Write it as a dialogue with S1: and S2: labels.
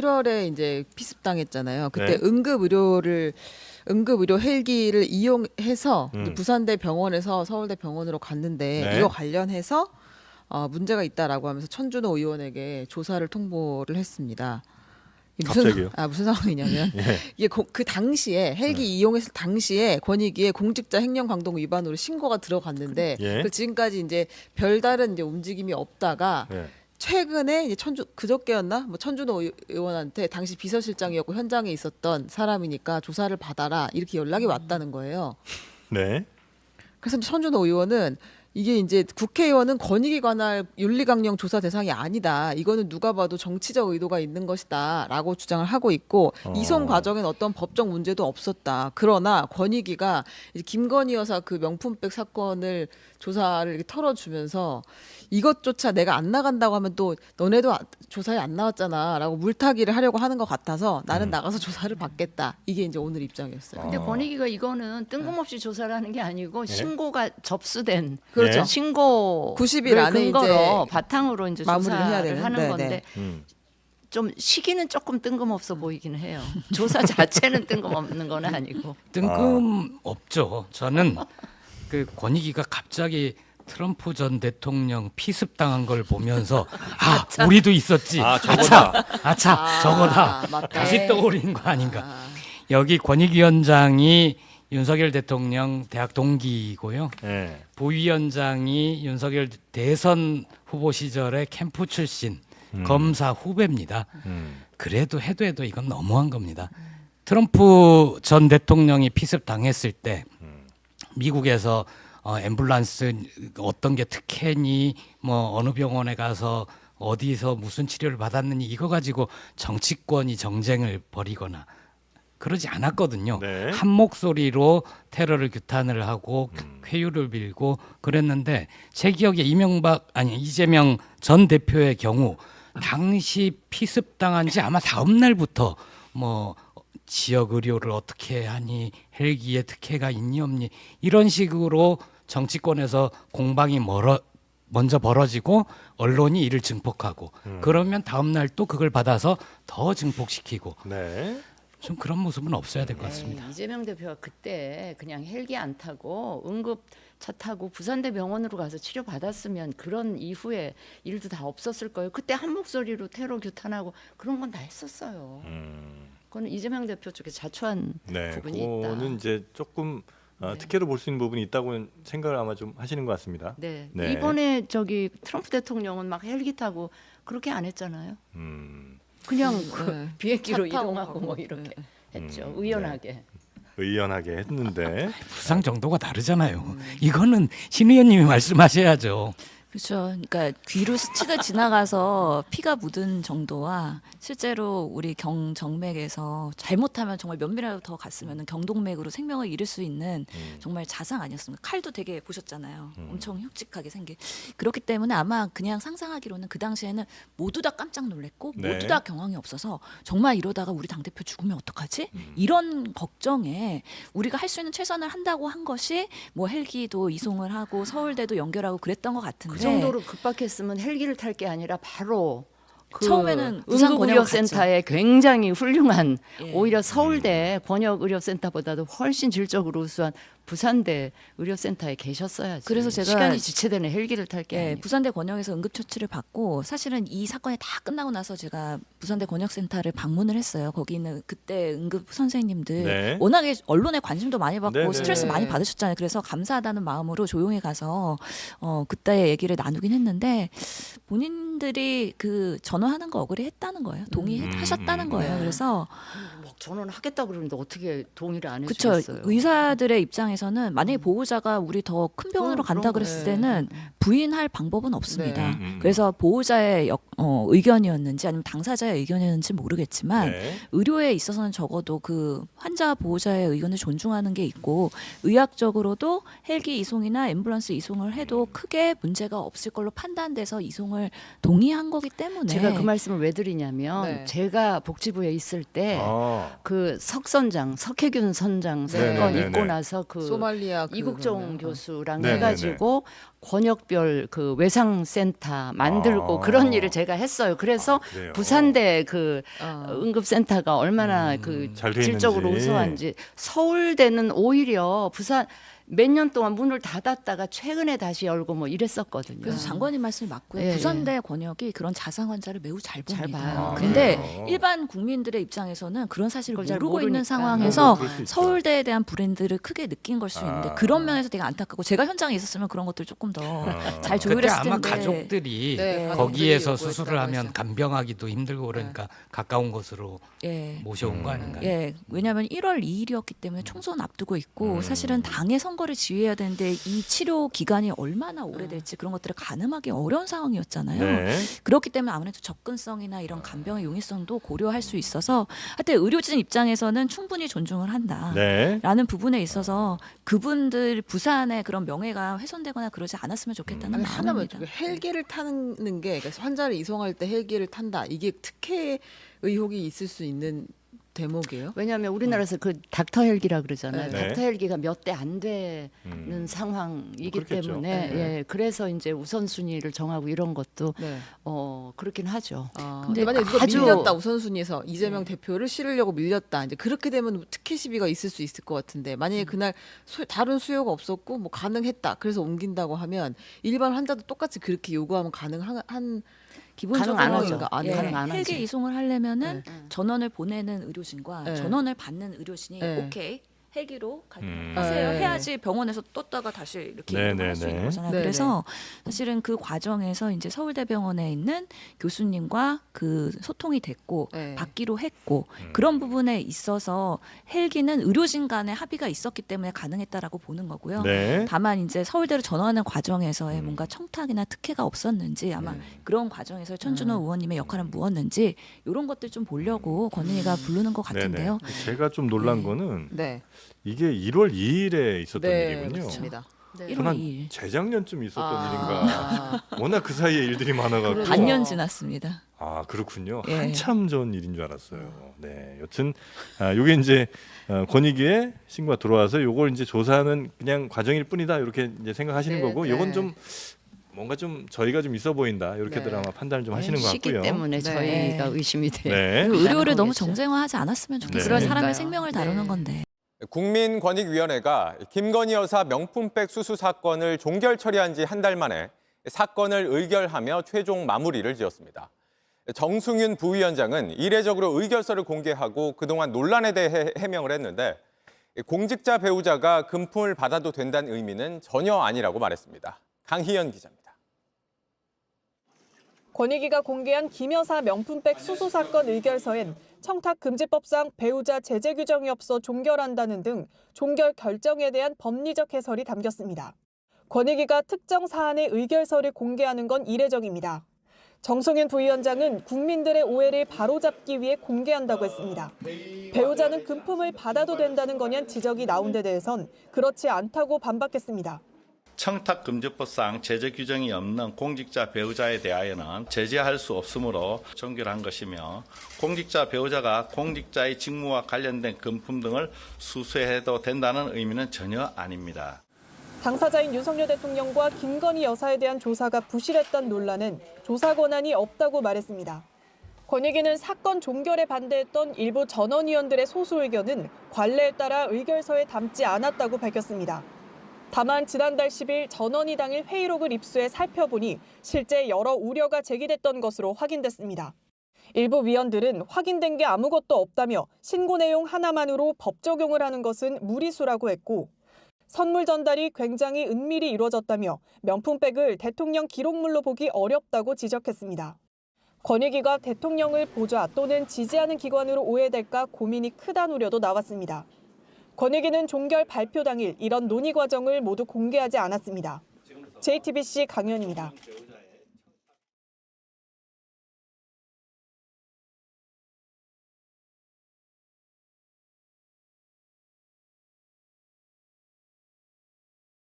S1: 1월에 이제 피습당했잖아요. 그때
S2: 네.
S1: 응급의료 헬기를 이용해서 이제
S2: 음.
S1: 부산대 병원에서 서울대 병원으로 갔는데
S2: 네.
S1: 이거 관련해서 문제가 있다라고 하면서 천준호 의원에게 조사를 통보를 했습니다. 이게
S2: 갑자기요?
S1: 무슨 상황이냐면
S2: 예.
S1: 이게 그 당시에 헬기 이용했을 당시에 권익위에 공직자 행령 강동 위반으로 신고가 들어갔는데
S2: 예.
S1: 그 지금까지 이제 별다른 이제 움직임이 없다가
S2: 예.
S1: 최근에 이제 그저께였나 뭐 천준호 의원한테 당시 비서실장이었고 현장에 있었던 사람이니까 조사를 받아라 이렇게 연락이 왔다는 거예요.
S2: 네.
S1: 그래서 천준호 의원은 이게 이제 국회의원은 권익위 관할 윤리강령 조사 대상이 아니다. 이거는 누가 봐도 정치적 의도가 있는 것이다라고 주장을 하고 있고 이송 과정엔 어떤 법적 문제도 없었다. 그러나 권익위가 이제 김건희 여사 그 명품백 사건을 조사를 이렇게 털어주면서 이것조차 내가 안 나간다고 하면 또 너네도 조사에 안 나왔잖아라고 물타기를 하려고 하는 것 같아서 나는 나가서 조사를 받겠다. 이게 이제 오늘 입장이었어요.
S3: 근데 권익위가 이거는 뜬금없이 조사를 하는 게 아니고 신고가 접수된
S1: 그렇죠.
S2: 예.
S3: 신고
S1: 90일 안에
S3: 근거로
S1: 이제
S3: 바탕으로 이제
S1: 마무리를 해야
S3: 조사를
S1: 되는,
S3: 하는
S1: 네,
S3: 건데
S1: 네.
S3: 좀 시기는 조금 뜬금없어 보이긴 해요. 조사 자체는 뜬금없는 건 아니고.
S4: 뜬금없죠. 저는 그 권익위가 갑자기 트럼프 전 대통령 피습당한 걸 보면서 우리도 있었지.
S2: 저거다.
S4: 저거다.
S1: 맞다.
S4: 다시 떠오르는 거 아닌가. 여기 권익위원장이 윤석열 대통령 대학 동기이고요.
S2: 예.
S4: 부위원장이 윤석열 대선 후보 시절의 캠프 출신 검사 후배입니다. 그래도 해도 이건 너무한 겁니다. 트럼프 전 대통령이 피습 당했을 때 미국에서 앰뷸런스 어떤 게 특혜니 뭐 어느 병원에 가서 어디서 무슨 치료를 받았느니 이거 가지고 정치권이 정쟁을 벌이거나 그러지 않았거든요.
S2: 네.
S4: 한 목소리로 테러를 규탄을 하고 쾌유를 빌고 그랬는데 제 기억에 이재명 전 대표의 경우 당시 피습당한 지 아마 다음 날부터 뭐 지역 의료를 어떻게 하니 헬기에 특혜가 있니 없니 이런 식으로 정치권에서 공방이 먼저 벌어지고 언론이 이를 증폭하고 그러면 다음 날 또 그걸 받아서 더 증폭시키고
S2: 네.
S4: 좀 그런 모습은 없어야 될 것 같습니다.
S3: 이재명 대표가 그때 그냥 헬기 안 타고 응급차 타고 부산대 병원으로 가서 치료 받았으면 그런 이후에 일도 다 없었을 거예요. 그때 한 목소리로 테러 규탄하고 그런 건 다 했었어요. 그건 이재명 대표 쪽에 자초한
S2: 네.
S3: 부분이
S2: 그거는
S3: 있다.
S2: 이제 조금
S3: 네.
S2: 특혜로 볼 수 있는 부분이 있다고 생각을 아마 좀 하시는 것 같습니다.
S3: 네.
S2: 네.
S3: 이번에 저기 트럼프 대통령은 막 헬기 타고 그렇게 안 했잖아요.
S2: 음.
S3: 그냥
S1: 네.
S3: 비행기로
S1: 차 타고
S3: 이동하고
S1: 가고.
S3: 뭐 이렇게 했죠.
S2: 네.
S3: 의연하게.
S2: 의연하게 했는데
S4: 부상 정도가 다르잖아요. 이거는 신 의원님이 말씀하셔야죠.
S5: 그렇죠. 그러니까 귀로 스치듯 지나가서 피가 묻은 정도와 실제로 우리 정맥에서 잘못하면 정말 몇 미라도 더 갔으면 경동맥으로 생명을 잃을 수 있는 정말 자상 아니었습니까? 칼도 되게 보셨잖아요. 엄청 흉측하게 생긴. 그렇기 때문에 아마 그냥 상상하기로는 그 당시에는 모두 다 깜짝 놀랐고
S2: 네.
S5: 모두 다 경황이 없어서 정말 이러다가 우리 당대표 죽으면 어떡하지? 이런 걱정에 우리가 할 수 있는 최선을 한다고 한 것이 뭐 헬기도 이송을 하고 서울대도 연결하고 그랬던 것 같은데
S3: 그 정도로 급박했으면 헬기를 탈 게 아니라 바로 그
S5: 처음에는 부산
S3: 응급의료센터에 굉장히 훌륭한
S5: 예.
S3: 오히려 서울대 권역의료센터보다도 훨씬 질적으로 우수한 부산대 의료센터에 계셨어야지.
S5: 그래서 제가
S3: 시간이 지체되는 헬기를 탈 게
S5: 예,
S3: 아니에요.
S5: 부산대 권역에서 응급처치를 받고 사실은 이 사건이 다 끝나고 나서 제가 부산대 권역센터를 방문을 했어요. 거기 있는 그때 응급 선생님들
S2: 네.
S5: 워낙에 언론에 관심도 많이 받고
S2: 네, 네,
S5: 스트레스
S1: 네.
S5: 많이 받으셨잖아요. 그래서 감사하다는 마음으로 조용히 가서 그때 얘기를 나누긴 했는데 본인들이 그 전화하는 거 억울해했다는 거예요. 동의하셨다는 거예요. 그래서
S3: 막 전화를 하겠다 그러는데 어떻게 동의를 안
S5: 그렇죠.
S3: 해주겠어요?
S5: 의사들의 입장에서는 만약에 보호자가 우리 더 큰 병원으로
S3: 그런
S5: 간다
S3: 거예요.
S5: 그랬을 때는 부인할 방법은 없습니다.
S1: 네.
S5: 그래서 보호자의 의견이었는지 아니면 당사자의 의견이었는지 모르겠지만
S2: 네.
S5: 의료에 있어서는 적어도 그 환자 보호자의 의견을 존중하는 게 있고 의학적으로도 헬기 이송이나 앰뷸런스 이송을 해도 크게 문제가 없을 걸로 판단돼서 이송을 동의한 거기 때문에
S3: 제가 그 말씀을 왜 드리냐면
S1: 네.
S3: 제가 복지부에 있을 때 그 석혜균 선장
S1: 네,
S3: 사건
S2: 네, 네,
S3: 있고
S2: 네.
S3: 나서 그
S1: 소말리아
S3: 이국종
S1: 그거는.
S3: 교수랑
S2: 네,
S3: 해가지고 권역별 그 외상센터 만들고
S2: 아.
S3: 그런 일을 제가 했어요. 그래서
S2: 그래요?
S3: 부산대 그
S1: 어.
S3: 응급센터가 얼마나 그
S2: 잘돼
S3: 질적으로
S2: 있는지.
S3: 우수한지. 서울대는 오히려 부산 몇 년 동안 문을 닫았다가 최근에 다시 열고 뭐 이랬었거든요.
S5: 그래서 장관님 말씀이 맞고요.
S3: 예,
S5: 부산대 권역이 그런 자상 환자를 매우 잘
S3: 잘
S5: 봅니다.
S3: 봐요.
S5: 근데
S2: 그래요?
S5: 일반 국민들의 입장에서는 그런 사실을
S3: 그걸 잘
S5: 모르고 있는
S3: 모르니까.
S5: 상황에서
S2: 그럴 수 있죠.
S5: 서울대에 대한 브랜드를 크게 느낀 걸 수 있는데
S2: 아.
S5: 그런 면에서 되게 안타깝고 제가 현장에 있었으면 그런 것들 조금 더 잘
S4: 그때
S5: 조율했을
S4: 아마
S5: 텐데
S4: 가족들이
S1: 네,
S4: 거기에서
S1: 가족들이
S4: 수술을
S1: 요구했다고
S4: 하면
S1: 했어요.
S4: 간병하기도 힘들고 그러니까 가까운 곳으로
S5: 예.
S4: 모셔온 거 아닌가요?
S5: 예, 왜냐하면 1월 2일이었기 때문에 총선 앞두고 있고 사실은 당의 선거를 지휘해야 되는데 이 치료 기간이 얼마나 오래될지 그런 것들을 가늠하기 어려운 상황이었잖아요.
S2: 네.
S5: 그렇기 때문에 아무래도 접근성이나 이런 간병의 용이성도 고려할 수 있어서 하여튼 의료진 입장에서는 충분히 존중을 한다.
S2: 네.
S5: 라는 부분에 있어서 그분들 부산의 그런 명예가 훼손되거나 그러지 않았으면 좋겠다는
S1: 아니, 하나만
S5: 마음입니다.
S1: 헬기를 타는 게 그러니까 환자를 이송할 때 헬기를 탄다. 이게 특혜 의혹이 있을 수 있는 대목이에요?
S3: 왜냐하면 우리나라에서 그 닥터 헬기라 그러잖아요.
S2: 네.
S3: 닥터 헬기가 몇 대 안 되는 상황이기
S2: 그렇겠죠.
S3: 때문에
S2: 네.
S3: 예, 그래서 이제 우선순위를 정하고 이런 것도
S1: 네.
S3: 그렇긴 하죠.
S1: 근데 만약에 누가
S3: 아주-
S1: 밀렸다 우선순위에서 이재명 대표를 실으려고 밀렸다. 이제 그렇게 되면 특혜 시비가 있을 수 있을 것 같은데 만약에 그날 다른 수요가 없었고 뭐 가능했다. 그래서 옮긴다고 하면 일반 환자도 똑같이 그렇게 요구하면 가능한 기본적인
S3: 가능 안 하죠.
S1: 상황인가? 안
S5: 예,
S1: 해요?
S3: 가능 안
S5: 헬기
S3: 하지.
S5: 이송을 하려면은 전원을 보내는 의료진과
S1: 네.
S5: 전원을 받는 의료진이
S1: 네.
S5: 오케이 헬기로
S2: 음.
S5: 하세요
S1: 네.
S5: 해야지 병원에서 떴다가 다시 이렇게
S2: 네,
S5: 이동할
S2: 네,
S5: 수 있는
S2: 네.
S5: 거잖아요.
S1: 네,
S5: 그래서 사실은 그 과정에서 이제 서울대병원에 있는 교수님과 그 소통이 됐고
S1: 네.
S5: 받기로 했고 그런 부분에 있어서 헬기는 의료진 간의 합의가 있었기 때문에 가능했다라고 보는 거고요.
S2: 네.
S5: 다만 이제 서울대로 전환하는 과정에서의 뭔가 청탁이나 특혜가 없었는지 아마 그런 과정에서 천준호 의원님의 역할은 무엇는지 이런 것들 좀 보려고 권은희가 부르는 것 같은데요.
S2: 네네. 제가 좀 놀란 거는
S1: 네.
S2: 이게 1월 2일에 있었던
S1: 네,
S2: 일이군요.
S1: 그렇습니다.
S3: 네.
S5: 1월
S2: 저는 한
S5: 2일.
S2: 재작년쯤 있었던
S1: 아.
S2: 일인가. 워낙 그 사이에 일들이 많아가지고.
S1: 그렇죠.
S5: 반년 지났습니다.
S2: 아 그렇군요.
S5: 예.
S2: 한참 전 일인 줄 알았어요. 네, 여튼 요게 이제 권익위에 신고가 들어와서 요걸 이제 조사하는 그냥 과정일 뿐이다 이렇게 이제 생각하시는
S1: 네,
S2: 거고,
S1: 네.
S2: 요건 좀 뭔가 좀 저희가 좀 있어 보인다 이렇게들
S1: 네.
S2: 아마 판단을 좀 하시는 것
S3: 시기
S2: 같고요.
S3: 때문에
S1: 네.
S3: 저희가 의심이 돼요.
S2: 네.
S5: 그리고 의료를 너무
S3: 거겠죠.
S5: 정쟁화하지 않았으면 좋겠어요.
S2: 네.
S5: 사람의
S3: 그러니까요.
S5: 생명을 다루는
S1: 네.
S5: 건데.
S6: 국민권익위원회가 김건희 여사 명품백 수수 사건을 종결 처리한 지 한 달 만에 사건을 의결하며 최종 마무리를 지었습니다. 정승윤 부위원장은 이례적으로 의결서를 공개하고 그동안 논란에 대해 해명을 했는데 공직자 배우자가 금품을 받아도 된다는 의미는 전혀 아니라고 말했습니다. 강희연 기자입니다.
S7: 권익위가 공개한 김 여사 명품백 수수 사건 의결서엔 청탁금지법상 배우자 제재 규정이 없어 종결한다는 등 종결 결정에 대한 법리적 해설이 담겼습니다. 권익위가 특정 사안의 의결서를 공개하는 건 이례적입니다. 정승윤 부위원장은 국민들의 오해를 바로잡기 위해 공개한다고 했습니다. 배우자는 금품을 받아도 된다는 거냐는 지적이 나온 데 대해선 그렇지 않다고 반박했습니다.
S8: 청탁금지법상 제재 규정이 없는 공직자 배우자에 대하여는 제재할 수 없으므로 종결한 것이며, 공직자 배우자가 공직자의 직무와 관련된 금품 등을 수수해도 된다는 의미는 전혀 아닙니다.
S7: 당사자인 윤석열 대통령과 김건희 여사에 대한 조사가 부실했던 논란은 조사 권한이 없다고 말했습니다. 권익위는 사건 종결에 반대했던 일부 전원위원들의 소수 의견은 관례에 따라 의결서에 담지 않았다고 밝혔습니다. 다만 지난달 10일 전원위 당일 회의록을 입수해 살펴보니 실제 여러 우려가 제기됐던 것으로 확인됐습니다. 일부 위원들은 확인된 게 아무것도 없다며 신고 내용 하나만으로 법 적용을 하는 것은 무리수라고 했고, 선물 전달이 굉장히 은밀히 이루어졌다며 명품백을 대통령 기록물로 보기 어렵다고 지적했습니다. 권익위가 대통령을 보좌 또는 지지하는 기관으로 오해될까 고민이 크다는 우려도 나왔습니다. 권익위는 종결 발표 당일 이런 논의 과정을 모두 공개하지 않았습니다. JTBC 강연입니다.